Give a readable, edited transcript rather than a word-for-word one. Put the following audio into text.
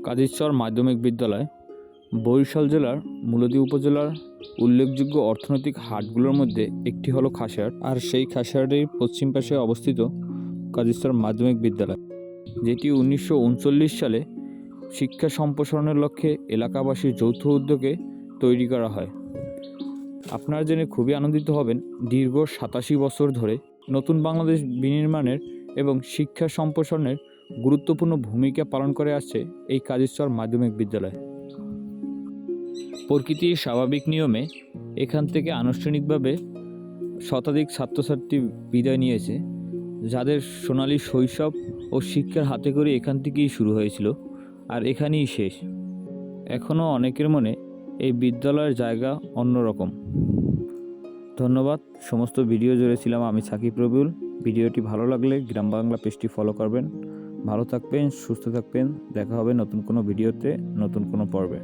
কাজীরচর মাধ্যমিক বিদ্যালয় বরিশাল জেলার মূলদী উপজেলার উল্লেখযোগ্য অর্থনৈতিক হাটগুলোর মধ্যে একটি হলো খাসিয়াহাট, আর সেই খাসিয়াহাটের পশ্চিম পাশে অবস্থিত কাজীরচর মাধ্যমিক বিদ্যালয়, যেটি 1939 সালে শিক্ষা সম্প্রসারণের লক্ষ্যে এলাকাবাসীর যৌথ উদ্যোগে তৈরি করা হয়। আপনারা জেনে খুবই আনন্দিত হবেন, দীর্ঘ 87 বছর ধরে নতুন বাংলাদেশ বিনির্মাণের এবং শিক্ষা সম্প্রসারণের গুরুত্বপূর্ণ ভূমিকা পালন করে আসছে এই কাজীরচর মাধ্যমিক বিদ্যালয়। প্রকৃতির স্বাভাবিক নিয়মে এখান থেকে আনুষ্ঠানিকভাবে শতাধিক ছাত্রছাত্রী বিদায় নিয়েছে, যাদের সোনালী শৈশব ও শিক্ষার হাতে করে এখান থেকেই শুরু হয়েছিল আর এখানেই শেষ। এখনও অনেকের মনে এই বিদ্যালয়ের জায়গা অন্যরকম। ধন্যবাদ। সমস্ত ভিডিও জুড়ে ছিলাম আমি সাকিব রবিউল। ভিডিওটি ভালো লাগলে গ্রাম বাংলা পেজটি ফলো করবেন। ভালো থাকবেন, সুস্থ থাকবেন। দেখা হবে নতুন কোনো ভিডিওতে, নতুন কোনো পর্বে।